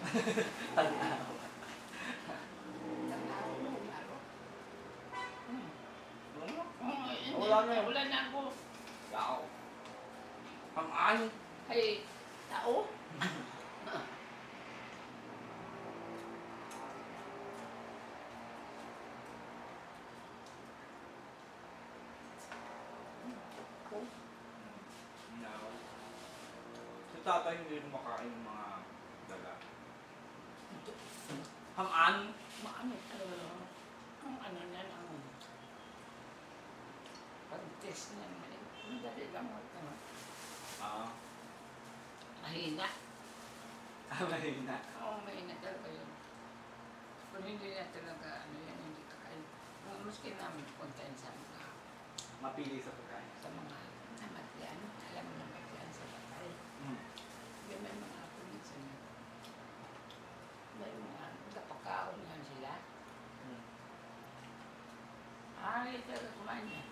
Tag-araw. Tag-araw na umaro. Wala na. Wala na ako. Tao. Ang Ay, tao? No. Si tatay hindi rin makain ng mga daga. Hamaan. Maano ang ano na ang pag-test niya naman. Madali lang ako. Ah. Mahina. Mahina. Oo, mahina talaga yun. Kung hindi na talaga, ano yan, hindi kakain. Maski namin puntahin sa mga Mapili sa pagkain. sa mga namatyan. Alam mo namatyan sa patay. Yun may mga ako minsan. May mga kapakaon yan sila. Ay, talaga kumain yan.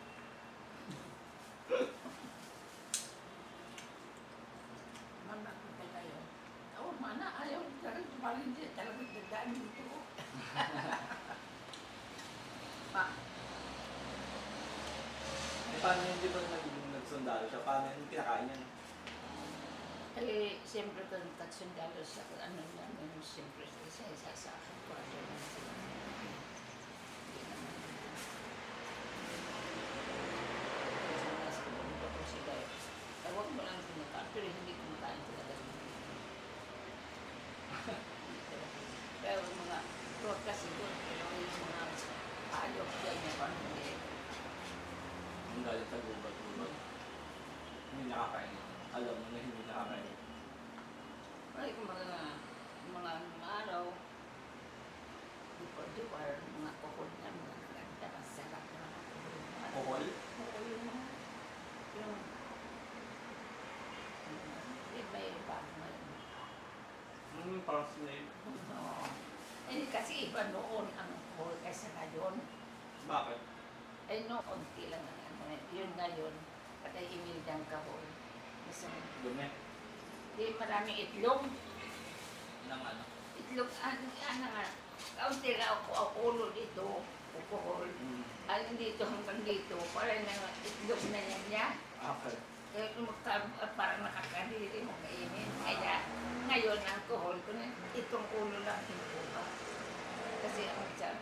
Mama, punta kayo. Oo, mana, ayaw talaga tumalin din. Talagang dadaan dito. Eh, paano hindi ba naging nagsundalo siya? Paano yung kinakain niya? Eh, siyempre kung tagsundalo sa ano namin, siyempre isa-isa sa kwarto na sila. Hindi naman. Kasi nasa kumulong ko sila. Tawag mo lang kumakain, pero hindi kumakain talaga. Pero mga prota siguro, pero yung mga ayok dyan yung pamilya. Ang galit sa gubat-gubat. Hindi nakakain. Alam mo na hindi nakakain. Ay, kung mga araw, dipor-dipor, mga kukul na, mga kaganda, masarap na mga kukul. Kokol? Oo, yung mga, yung, may bag mo yun. Parang snail. Oo. Eh, kasi iba noon ang kukul kaysa ngayon. Bakit? Eh, no, konti lang ang ano. Yun ngayon, patay imildang kahol. Kasi, Dumi. di maraming itlog. Nang ano? Itlog, ano nga, kaunti lang ako ulo dito, kukuhol. Alin dito hanggang dito, parang na itlog na yan niya. Okay. Eh, parang nakakadiri mo kainin. Kaya ngayon ang kuhol ko na itong ulo lang kinukuha. Kasi ang sa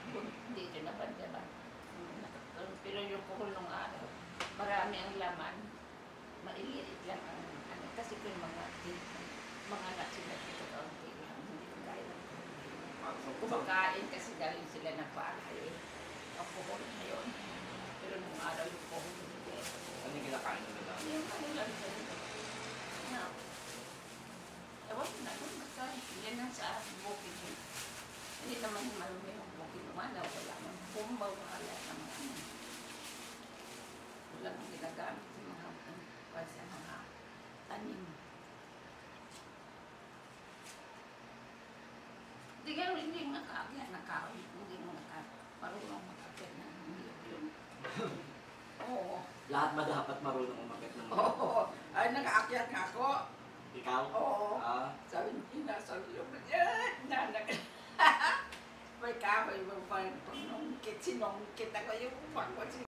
dito na banda ba? Pero yung kuhol nung araw, marami ang laman. Mailit lang ang ano. Kasi kung mga anak sila dito kaunti lang, hindi ko kaya ng kumakain kasi galing sila ng palay. Ang kuhol na yun. Pero nung araw yung kuhol hindi. Ano yung kinakain nila? Yung ano lang sila. Na, ewan ko na doon, basta yan lang sa bukid yun. Hindi naman marumi yung bukid naman, wala nang bumbaw, wala nang ano. Wala nang ginagamit sa mga tanim. Hindi gano'n, hindi makakakit na kahoy, hindi mo marunong makakit na nilog yun. Oo. Lahat ba dapat marunong umakit ng Oo. Ay, nag-aakyat nga ako. Ikaw? Oo. Ah. Sabi niya, nasa loob na nanak. May kahoy, may panungkit, sinungkit ako yung pangkot.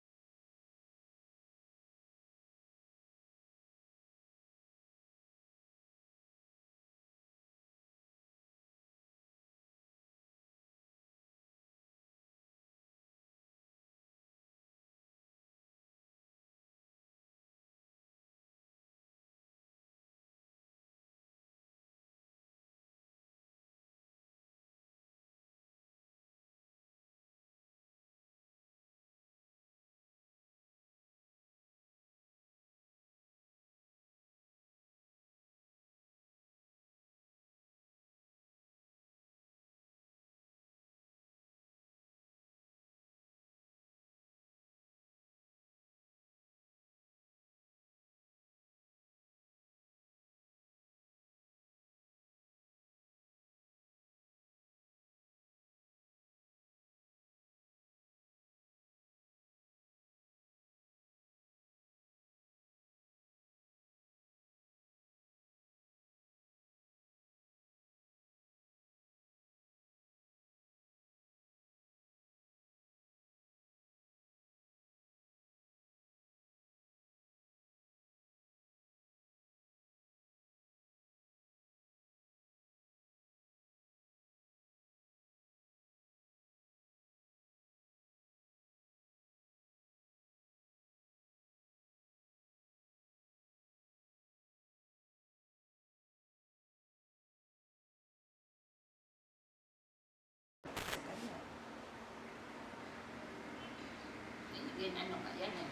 ginano nga yan eh.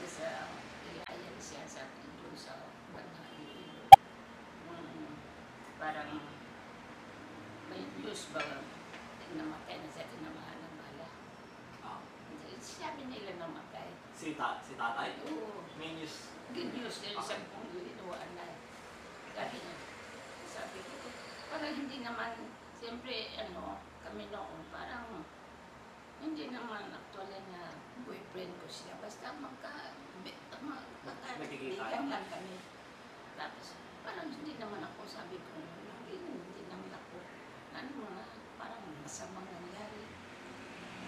Isa, ilayan siya sa doon sa banha Iloilo. Parang may news ba namatay na sa tinamahan ng bala. Ah. Sabi nila namatay. Si tatay? Oo. May news. Good news din sa kung inuwaan na. Sabi niya, sabi ko, parang hindi naman, siyempre, kami noon, parang, hindi naman actually na boyfriend ko siya. Basta Nagkikita. lang kami. Tapos, parang hindi naman ako, sabi ko, hindi naman ako, parang masamang nangyari.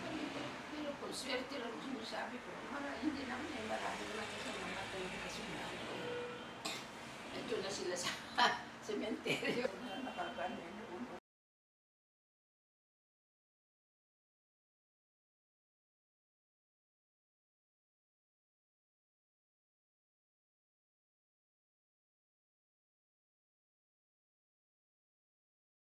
Sabi ko, pero kung swerte lang sinasabi ko,